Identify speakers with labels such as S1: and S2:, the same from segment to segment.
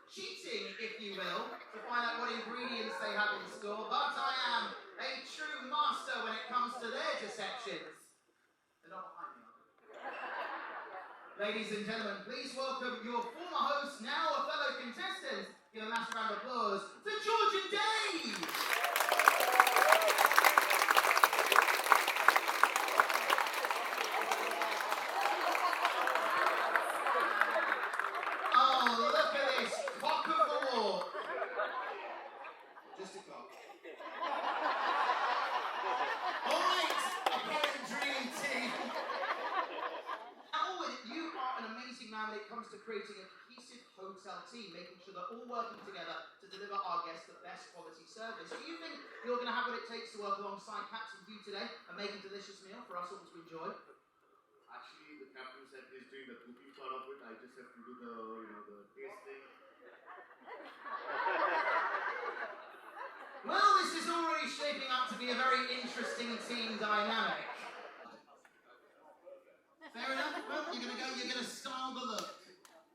S1: cheating, if you will, to find out what ingredients they have in store, but I am a true master when it comes to their deceptions. They're not behind me, are they? Ladies and gentlemen, please welcome your former host, now a fellow contestant. Give a massive round of applause to George and Dave! Oh, look at this cock of the walk. Just a cock. Alright, apparent dream team. Owen, you are an amazing man when it comes to creating a cohesive hotel team, making sure they're all working together to deliver our guests the best quality service. Do you think you're going to have what it takes to work alongside Captain Hugh today and make a delicious meal for us all to enjoy?
S2: Actually, the captain said he's doing the cooking part of it. I just have to do the tasting.
S1: Well, this is already shaping up to be a very interesting team dynamic. Fair enough. Well, you're going to style the look.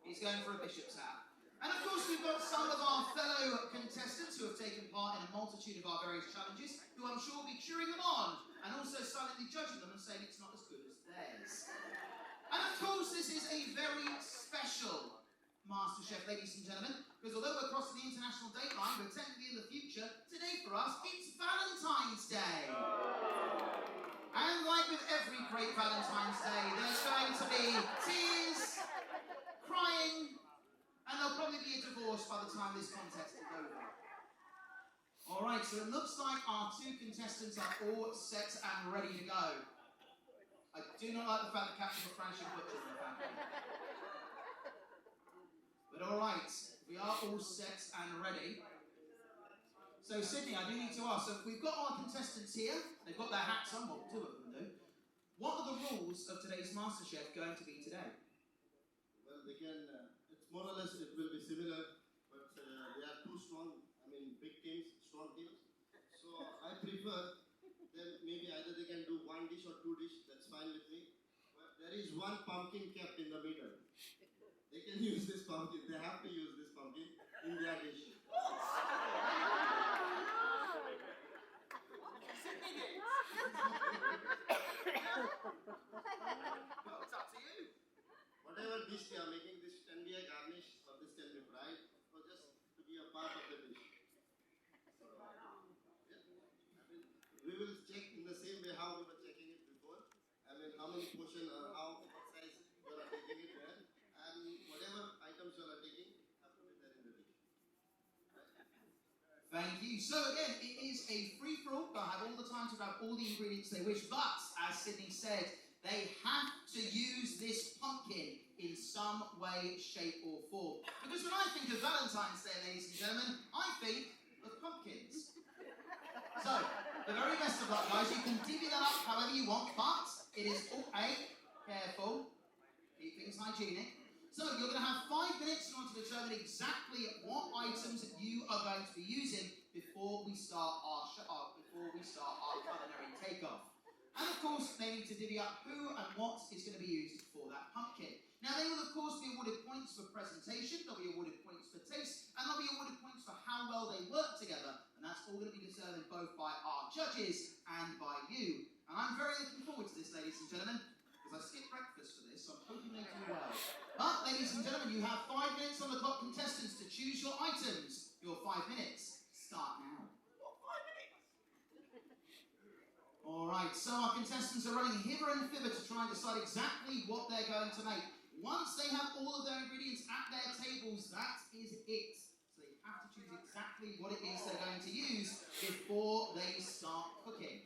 S1: He's going for a bishop's hat. And of course, we've got some of our fellow contestants who have taken part in a multitude of our various challenges, who I'm sure will be cheering them on, and also silently judging them and saying it's not as good as theirs. And of course, this is a very special MasterChef, ladies and gentlemen, because although we're crossing the international date line, we're technically in the future, today for us, it's Valentine's Day. And like with every great Valentine's Day, there's going to be tears, crying, and there'll probably be a divorce by the time this contest is over. Alright, so it looks like our two contestants are all set and ready to go. I do not like the fact that Captain McFranship butchered in the family. But alright, we are all set and ready. So Sydney, I do need to ask, so we've got our contestants here, they've got their hats on, well, two of them do. What are the rules of today's MasterChef going to be today?
S3: Well, they can, it's more or less, it will be similar, but they are too strong, big teams, strong teams. So I prefer them, maybe either they can do one dish or two dish, that's fine with me. But there is one pumpkin kept in the middle. They can use this pumpkin, they have to use this pumpkin in their dish.
S1: Well, it's up to you.
S3: Whatever dish they are making, this can be a garnish or this can be fried or just to be a part of the dish. So, we will check in the same way how we were checking it before. How many portion or what size you are taking it there, and whatever items you are taking have to be there in the dish.
S1: Thank you. So again, it is a free-for-all. They'll have all the time to grab all the ingredients they wish, but as Sydney said, they have to use this pumpkin in some way, shape or form. Because when I think of Valentine's Day, ladies and gentlemen, I think of pumpkins. So, the very best of luck, guys. You can divvy that up however you want, but it is all careful, keep things hygienic. So you're going to have 5 minutes in order to determine exactly what items you are going to be using before we start our culinary takeoff. And of course, they need to divvy up who and what is going to be used for that pumpkin. Now, they will of course be awarded points for presentation, they'll be awarded points for taste, and they'll be awarded points for how well they work together. And that's all going to be determined both by our judges and by you. And I'm very looking forward to this, ladies and gentlemen, because I skipped breakfast for this, so I'm hoping they do well. But, ladies and gentlemen, you have 5 minutes on the clock, contestants, to choose your items. Your 5 minutes start now. Alright, so our contestants are running hither and thither to try and decide exactly what they're going to make. Once they have all of their ingredients at their tables, that is it. So they have to choose exactly what it is they're going to use before they start cooking.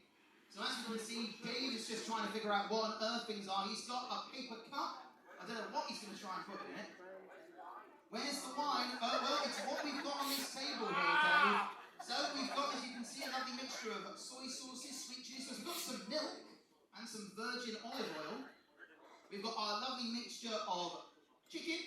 S1: So as you can see, Dave is just trying to figure out what on earth things are. He's got a paper cup. I don't know what he's going to try and put in it. Where's the wine? Oh, well, it's what we've got on this table here, Dave. So we've got, as you can see, a lovely mixture of soy sauces, sweet chili sauce. We've got some milk and some virgin olive oil. We've got our lovely mixture of chicken,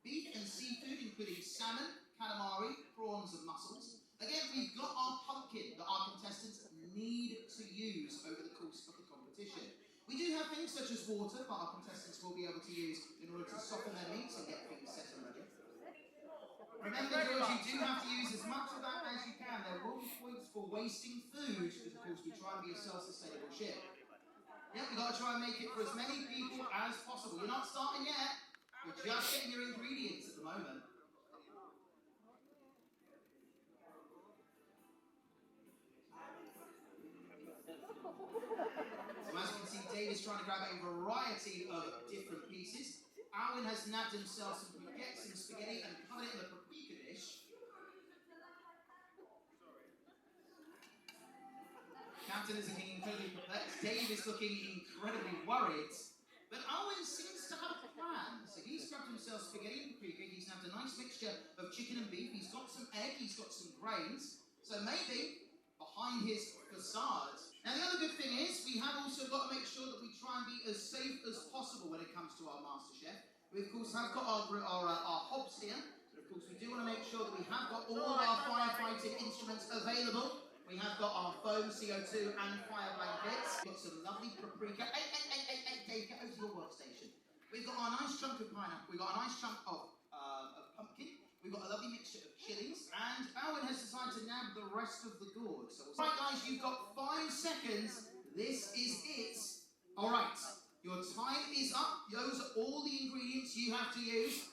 S1: beef and seafood, including salmon, calamari, prawns and mussels. Again, we've got our pumpkin that our contestants need to use over the course of the competition. We do have things such as water, but our contestants will be able to use in order to soften their meats and get things set and ready. Remember, wasting food, because of course we try and be a self-sustainable ship. Yeah, we've got to try and make it for as many people as possible. You're not starting yet. You're just getting your ingredients at the moment. So as you can see, Dave is trying to grab a variety of different pieces. Alwyn has nabbed himself some baguettes and spaghetti and covered it in the paprika dish. Captain is looking incredibly perplexed. Dave is looking incredibly worried. But Alwyn seems to have a plan. So he's grabbed himself spaghetti and paprika. He's nabbed a nice mixture of chicken and beef. He's got some egg. He's got some grains. So maybe behind his facade. Now the other good thing is we have also got to make sure that we try and be as safe as possible when it comes to our MasterChef. We of course have got our hobs here. But of course we do want to make sure that we have got all our firefighting instruments available. We have got our foam, CO2 and fire blankets. We've got some lovely paprika. Hey, Dave, get over to your workstation. We've got our nice chunk of pineapple. We've got a nice chunk of pumpkin. We've got a lovely mixture of chilies. And Alwyn has decided to nab the rest of the gourd. So, right guys, you've got 5 seconds. This is it. All right, your time is up. Those are all the ingredients you have to use.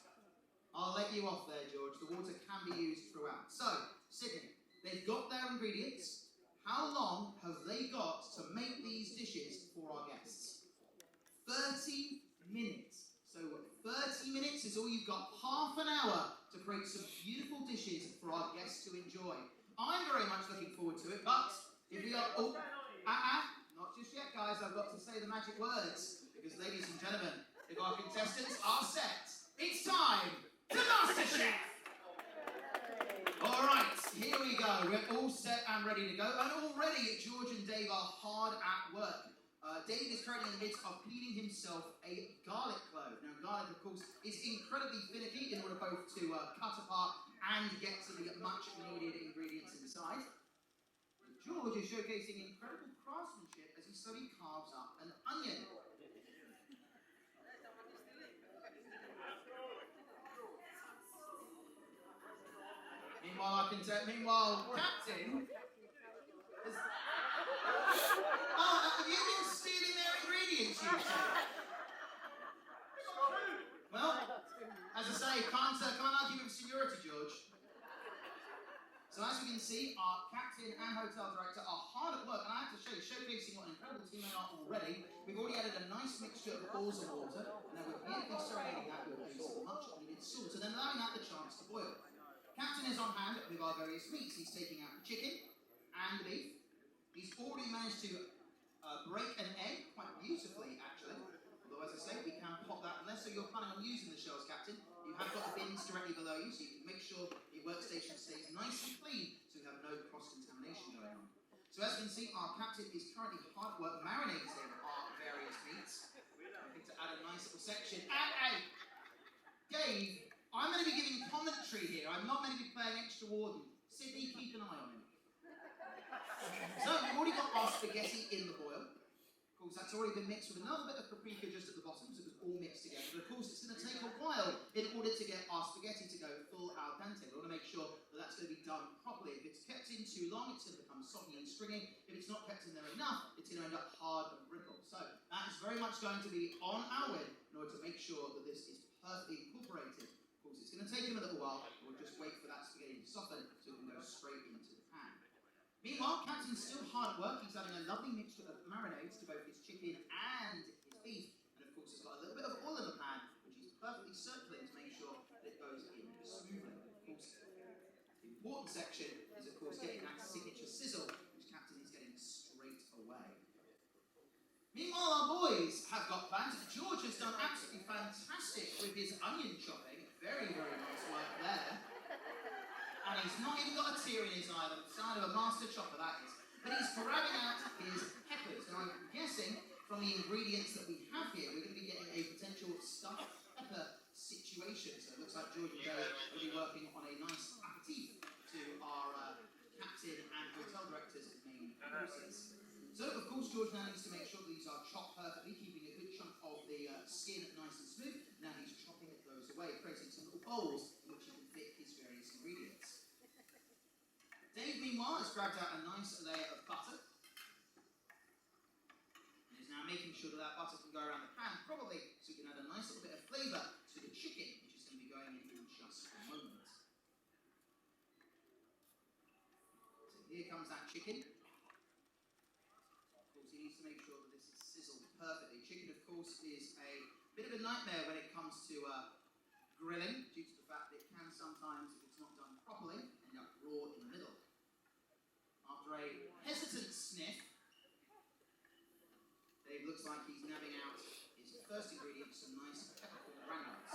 S1: I'll let you off there, George. The water can be used throughout. So, Sydney. They've got their ingredients. How long have they got to make these dishes for our guests? 30 minutes. So 30 minutes is all you've got. Half an hour to create some beautiful dishes for our guests to enjoy. I'm very much looking forward to it, but if we are... Oh, not just yet, guys. I've got to say the magic words. Because, ladies and gentlemen, if our contestants are set, it's time to MasterChef! All right, here we go. We're all set and ready to go. And already George and Dave are hard at work. Dave is currently in the midst of peeling himself a garlic clove. Now, garlic, of course, is incredibly finicky in order both to cut apart and get to the much-needed ingredients inside. George is showcasing incredible craftsmanship as he slowly carves up an onion. Meanwhile, Captain has... Oh, have you been stealing their ingredients, you two? Well, as I say, can't argue with seniority, George. So as you can see, our captain and hotel director are hard at work, and I have to show you, showcasing what an incredible team they are already. We've already added a nice mixture of oils and water, and then we're beautifully serenading that with a piece of much needed salt, and then allowing that the chance to boil. Captain is on hand with our various meats. He's taking out the chicken and the beef. He's already managed to break an egg quite beautifully, actually. Although, as I say, we can pop that unless you're planning on using the shells, Captain. You have got the bins directly below you, so you can make sure your workstation stays nice and clean, so you have no cross-contamination going on. So as you can see, our captain is currently hard at work marinating our various meats. I think to add a nice little section. And Dave, I'm going to be giving commentary here. I'm not going to be playing extra warden. Sydney, keep an eye on him. So we've already got our spaghetti in the boil. Of course, that's already been mixed with another bit of paprika just at the bottom, so it was all mixed together. But of course, it's going to take a while in order to get our spaghetti to go full al dente. We want to make sure that that's going to be done properly. If it's kept in too long, it's going to become soggy and stringy. If it's not kept in there enough, it's going to end up hard and brittle. So that is very much going to be on Alwyn in order to make sure that this is perfectly incorporated. Of course, it's going to take him a little while. We'll just wait for that spaghetti to soften so it can go straight into the pan. Meanwhile, Captain's still hard at work. He's adding a lovely mixture of marinades to both his chicken and his beef. And of course, he's got a little bit of oil in the pan, which he's perfectly circling to make sure that it goes in smoothly. Of course, the important section is, of course, getting that signature sizzle, which Captain is getting straight away. Meanwhile, our boys have got plans. George has done absolutely fantastic with his onion chopping. Very, very nice work there. And he's not even got a tear in his eye, the sign of a master chopper, that is. But he's grabbing out his peppers. Now, I'm guessing from the ingredients that we have here, we're going to be getting a potential stuffed pepper situation. So it looks like George and Joe will be working on a nice aperitif to our captain and hotel director's main courses. So, of course, George now needs to make sure that these are chopped perfectly, keeping a good chunk of the skin nice and smooth. Now he's chopping those away, creating some little bowls in which he can fit his various ingredients. Dave, meanwhile, has grabbed out a nice layer of butter. And is now making sure that butter can go around the pan probably so we can add a nice little bit of flavour to the chicken, which is going to be going in just a moment. So here comes that chicken. Of course, he needs to make sure that this is sizzled perfectly. Chicken, of course, is a bit of a nightmare when it comes to grilling, due to the fact that it can sometimes, if it's not done properly, end up raw in the middle. After a hesitant sniff, Dave looks like he's nabbing out his first ingredient, some nice peppercorn granules.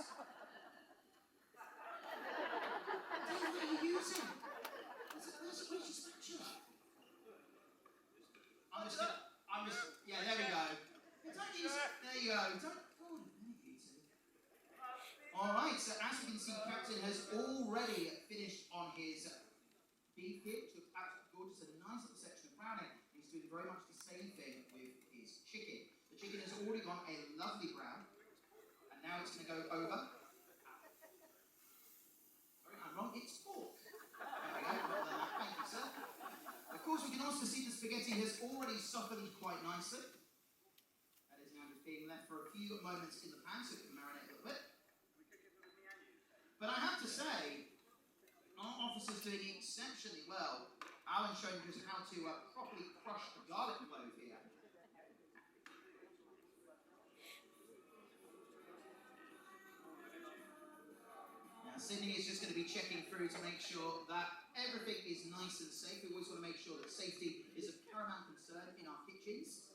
S1: Dave, what are you using? Where's your spatula? Yeah, there we go. Don't use it. There you go. Alright, so as you can see, Captain has already finished on his beef here, which looks absolutely gorgeous. A nice little section of browning. He's doing very much the same thing with his chicken. The chicken has already gone a lovely brown, and now it's going to go over. Sorry, I'm wrong. It's pork. There we go. Thank you, sir. Of course, we can also see the spaghetti has already softened quite nicely. That is now just being left for a few moments in the pan so it can marinate a little bit. But I have to say, our officer's doing exceptionally well. Alan's showing just how to properly crush the garlic clove here. Now Sydney is just going to be checking through to make sure that everything is nice and safe. We always want to make sure that safety is a paramount concern in our kitchens.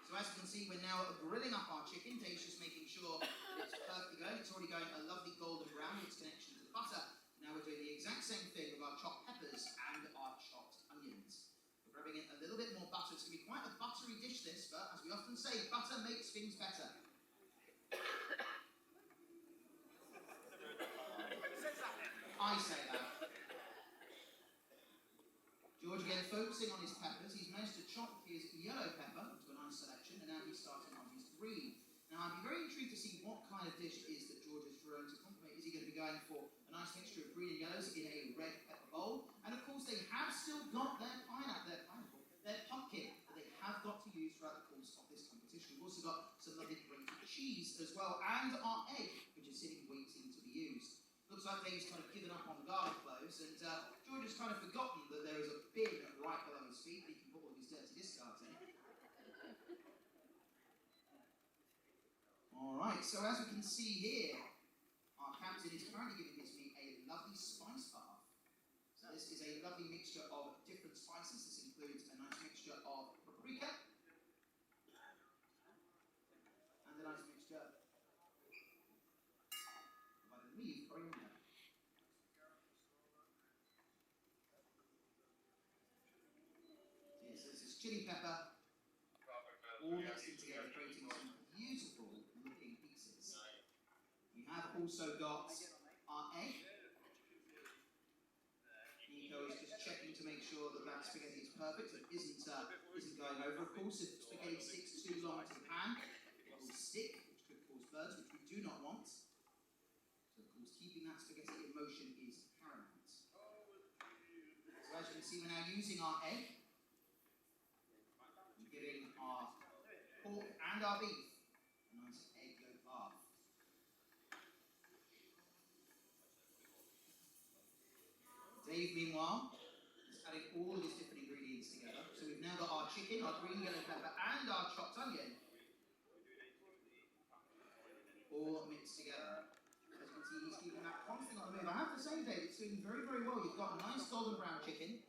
S1: So as you can see, we're now grilling up our chicken. Dave's just making sure it's perfectly going. It's already going a lovely golden brown in its connection to the butter. Now we're doing the exact same thing with our chopped peppers and our chopped onions. We're rubbing in a little bit more butter. It's going to be quite a buttery dish, this, but as we often say, butter makes things better. I say that. George again focusing on his peppers. He's managed to chop his yellow pepper into a nice selection, and now he's starting on his green. Now I'd be very intrigued to see what kind of dish it is that George has thrown to complement. Is he going to be going for a nice mixture of green and yellows in a red pepper bowl? And of course they have still got their pumpkin that they have got to use throughout the course of this competition. We've also got some lovely grated cheese as well, and our egg, which is sitting waiting to be used. Looks like Dave's kind of given up on the garlic cloves, and George has kind of forgotten that there is a bin right below his feet that he can put all of his dirty discards in. Alright, so as we can see here, our captain is currently giving his meat a lovely spice bath. So this is a lovely mixture of different spices. This includes a nice mixture of paprika, and a nice mixture of, I believe, coriander. Yes, so this is chili pepper, all mixed in together, creating some beautiful looking pieces. We have also got our egg. Nico is just checking to make sure that that spaghetti is perfect, so it isn't going over. Of course, if spaghetti sticks too long to the pan, it will stick, which could cause burns, which we do not want. So, of course, keeping that spaghetti in motion is paramount. So, as you can see, we're now using our egg, and giving our pork and our beef a nice egg yolk bath. Dave, meanwhile, is adding all of his different ingredients together. So we've now got our chicken, our green yellow pepper, and our chopped onion all mixed together. As you can see, he's keeping that constant on the move. I have to say, Dave, it's doing very, very well. You've got a nice golden brown chicken.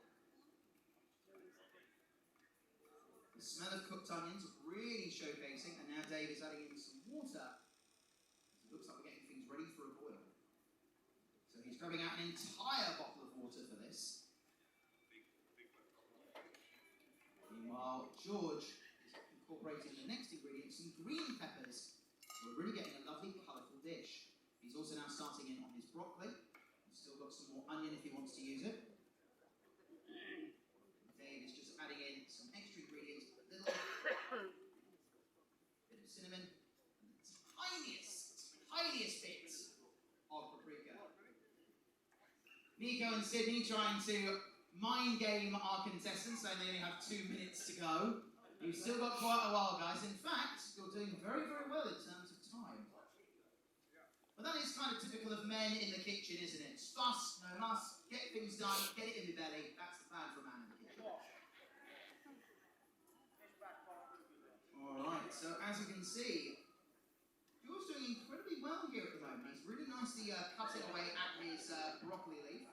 S1: The smell of cooked onions really showcasing, and now Dave is adding in some water. It looks like we're getting things ready for a boil. So he's grabbing out an entire bottle of water for this. Meanwhile, George is incorporating the next ingredient, some green peppers. So we're really getting a lovely, colourful dish. He's also now starting in on his broccoli. He's still got some more onion if he wants to use it. Dave is just adding in some extra ingredients, a little bit of cinnamon, and the tiniest bit of paprika. Nico and Sydney trying to mind game our contestants, saying they only have 2 minutes to go. You've still got quite a while, guys. In fact, you're doing very, very well in terms of time. But that is kind of typical of men in the kitchen, isn't it? Fuss, no muss, get things done, get it in the belly. That's the plan for a man in the kitchen. Alright, so as you can see, George's doing incredibly well here at the moment. He's really nicely cutting away at his broccoli leaf.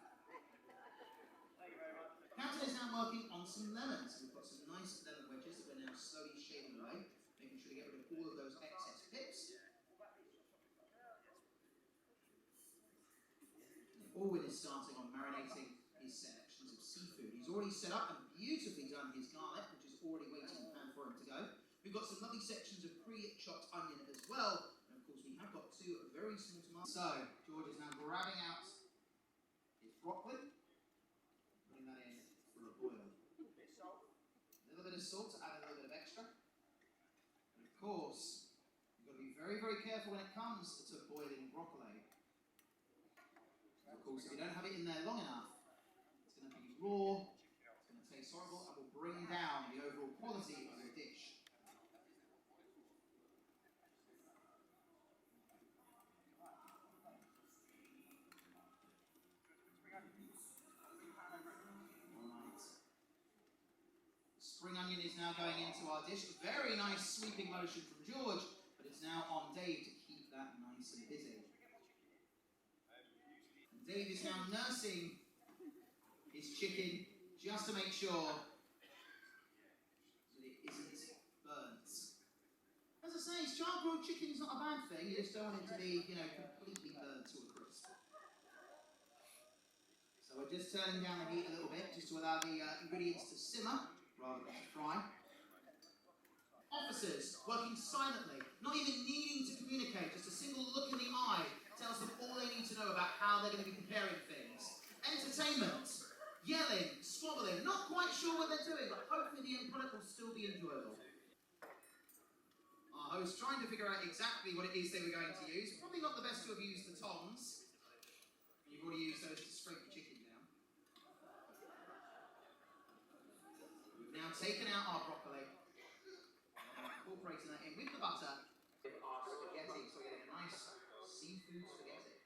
S1: Captain is now working on some lemons. We've got some nice lemon wedges that we're now slowly shaving away, making sure to get rid of all of those excess pips. And Alwyn is starting on marinating his sections of seafood. He's already set up and beautifully done his garlic, which is already waiting in the pan for him to go. We've got some lovely sections of pre-chopped onion as well. And of course we have got 2 very small tomatoes. So, George is now grabbing out his broccoli. That in for a boil. A little bit of salt to add a little bit of extra. And of course, you've got to be very, very careful when it comes to boiling broccoli. Of course, if you don't have it in there long enough, it's going to be raw, it's going to taste horrible, and will bring down the overall quality of your dish. Spring onion is now going into our dish. Very nice sweeping motion from George, but it's now on Dave to keep that nice and busy. And Dave is now nursing his chicken just to make sure that it isn't burnt. As I say, char-grilled chicken is not a bad thing. You just don't want it to be, completely burnt to a crisp. So we're just turning down the heat a little bit, just to allow the ingredients to simmer rather than to fry. Officers working silently, not even needing to communicate, just a single look in the eye tells them all they need to know about how they're going to be preparing things. Entertainment, yelling, squabbling, not quite sure what they're doing, but hopefully the end product will still be enjoyable. Our host trying to figure out exactly what it is they were going to use. Probably not the best to have used the tongs. You've already used those to scrape the chicken down. We've now taken out our broccoli and incorporating that in with the butter with our spaghetti, so we're getting a nice seafood spaghetti.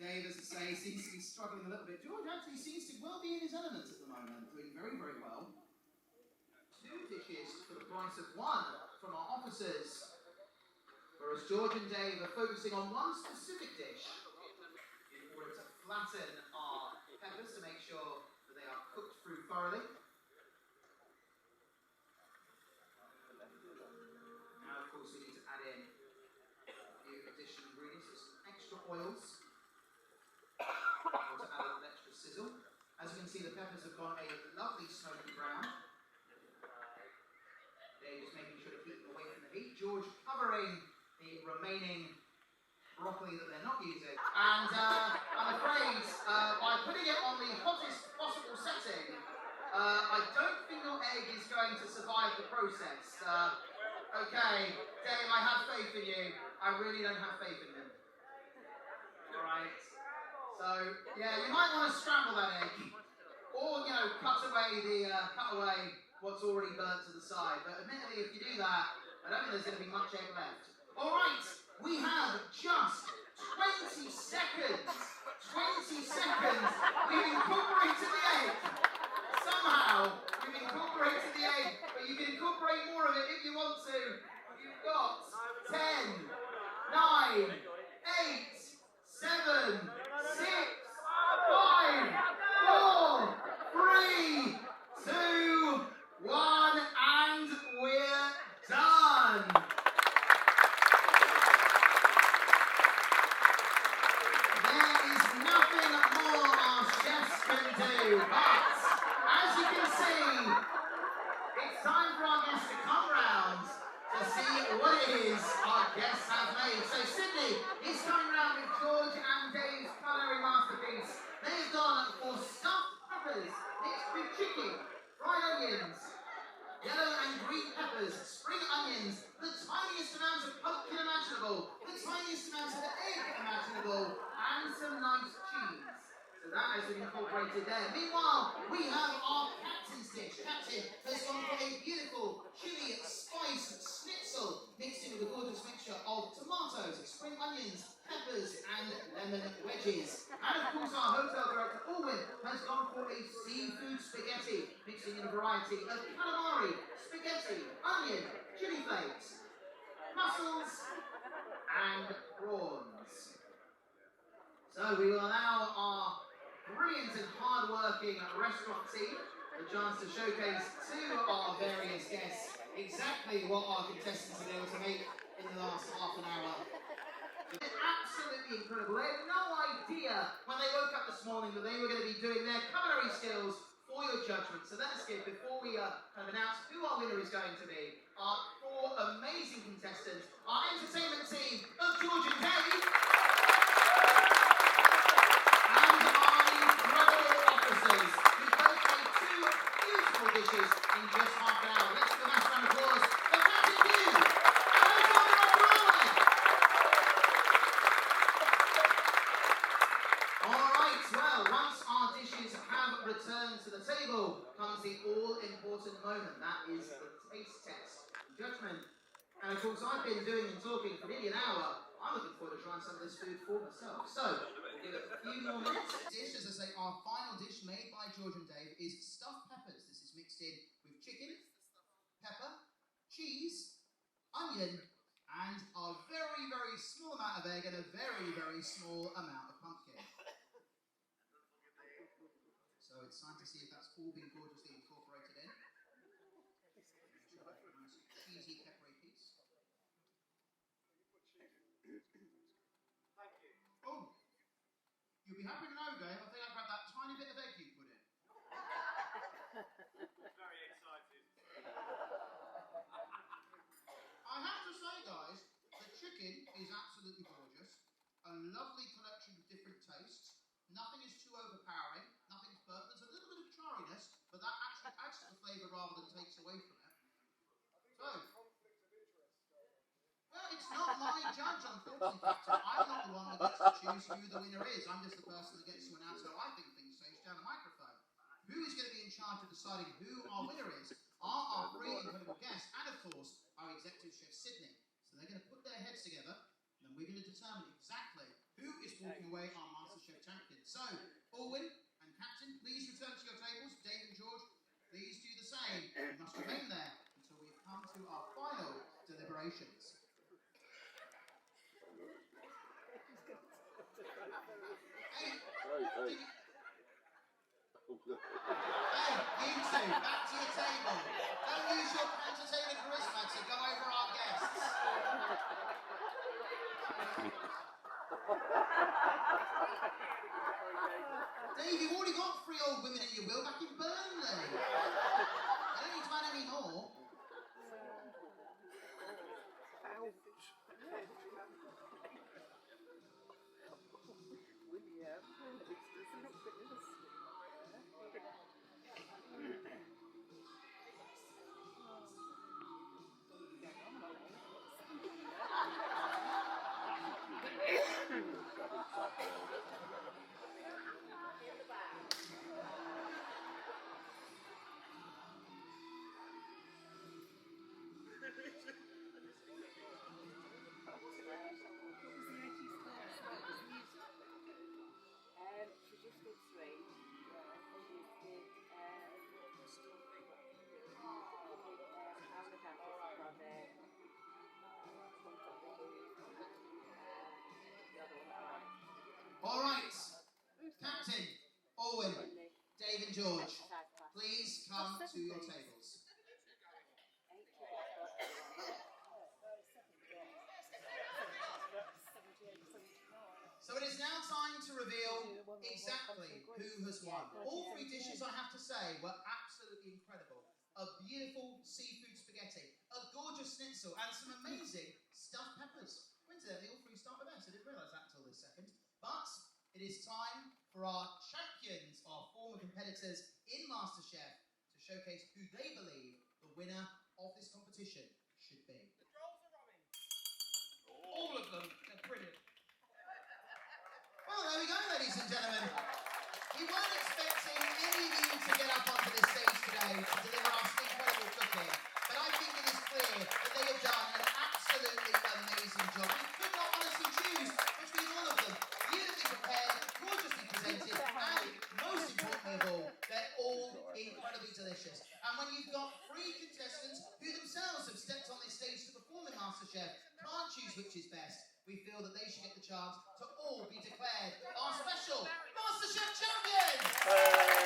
S1: Dave, as I say, seems to be struggling a little bit. George actually seems to well be in his element at the moment, doing very, very well. 2 dishes for the price of 1 from our officers, whereas George and Dave are focusing on one specific dish in order to flatten our peppers to make sure that they are cooked through thoroughly. Now, of course, we need to add in a few additional ingredients, so some extra oils, or to add a little extra sizzle. As you can see, the peppers have gone a lovely smoky brown. Dave just making sure to keep them away from the heat. George covering the remaining broccoli that they're not using. And I'm afraid, by putting it on the hottest possible setting, I don't think your egg is going to survive the process. Okay, Dave, I have faith in you. I really don't have faith in him. Alright. So, yeah, you might want to scramble that egg. Or, cut away what's already burnt to the side. But admittedly, if you do that, I don't think there's going to be much egg left. Alright, we have just 20 seconds. 20 seconds. We've incorporated the egg. Somehow, we've incorporated the egg. But you can incorporate more of it if you want to. You've got 10, 9, 8, 7, 6, 5, 4, 3, 2, 1, and we're done. There is nothing more our chefs can do, but as you can see, it's time for our guests to come round to see what it is our guests have made. So Sydney is coming round with George and Dave's culinary masterpiece. They've gone for stuffed peppers, mixed with chicken, fried onions, yellow and green peppers, spring onions, the tiniest amount of pumpkin imaginable, the tiniest amount of egg imaginable, and some nice cheese. So So that has been incorporated there. Meanwhile, we have our captain's dish. Captain has gone for a beautiful chili spice schnitzel mixed in with a gorgeous mixture of tomatoes, spring onions, peppers, and lemon wedges. And of course, our hotel director, Alwyn, has gone for a seafood spaghetti, mixing in a variety of calamari, spaghetti, onion, chili flakes, mussels, and prawns. So we will allow our brilliant and hard-working restaurant team the chance to showcase to our various guests exactly what our contestants have been able to make in the last half an hour. It's absolutely incredible. They had no idea when they woke up this morning that they were going to be doing their culinary skills for your judgment. So let's give, before we kind of announce who our winner is going to be, our four amazing contestants, our entertainment team of George and Dave, and our incredible officers who both made two beautiful dishes in just half an hour. Let's give a massive round of applause for Captain Hugh and Alwyn. Alright, well, once our dishes have returned to the table, comes the all-important moment. That is the taste test, judgment. And of course, I've been doing and talking for nearly an hour. I'm looking forward to trying some of this food for myself. So, we'll give it a few more minutes. Dish, as I say, our final dish made by George and Dave is stuffed peppers. This is mixed in with chicken, pepper, cheese, onion, and a very, very small amount of egg and a very, very small amount of pumpkin. So it's time to see if that's all been gorgeously incorporated in. Nice cheesy peppery piece. Oh, you'll be happy to know, Dave, I think I've had that tiny bit of egg you put in.
S4: Very excited.
S1: I have to say, guys, the chicken is absolutely gorgeous. A lovely collection of different tastes. Nothing is too overpowering. Nothing's burnt. There's a little bit of charriness, but that actually adds to the flavour rather than takes away from it. So, well, it's not my judge, unfortunately, Captain. I'm not the one that gets to choose who the winner is. I'm just the person that gets to announce how I think things taste down the microphone. Who is going to be in charge of deciding who our winner is are our three incredible guests, and of course, our executive chef, Sydney. So they're going to put their heads together, and then we're going to determine exactly who is walking away our MasterChef champion. So, Alwyn and Captain, please return to your tables. Dave and George, please do the same. You must remain there until we've come to our final deliberations. Hey, hey, you two, back to your table. Don't use your entertainment charisma to go over our guests. Dave, you've already got 3 old women in your will back in Burnley. You don't need to add any more. All right, Captain, Alwyn, Dave and George, please come to your tables. So it is now time to reveal exactly who has won. All 3 dishes, I have to say, were absolutely incredible. A beautiful seafood spaghetti, a gorgeous schnitzel, and some amazing stuffed peppers. Coincidentally, all 3 start with S. I didn't realise that until this second. But it is time for our champions, our former competitors in MasterChef, to showcase who they believe the winner of this competition should be.
S4: The trolls are running.
S1: All of them. They're brilliant. Well, there we go, ladies and gentlemen. We weren't expecting any of you to get up onto this stage today to deliver us incredible cooking, but I think it is clear that they have done an absolutely amazing job. We could not honestly choose between all of them. Beautifully prepared, gorgeously presented, and most importantly of all, they're all incredibly delicious. And when you've got three contestants who themselves have stepped on this stage to perform in MasterChef, can't choose which is best, we feel that they should get the chance to all be declared our special MasterChef champions!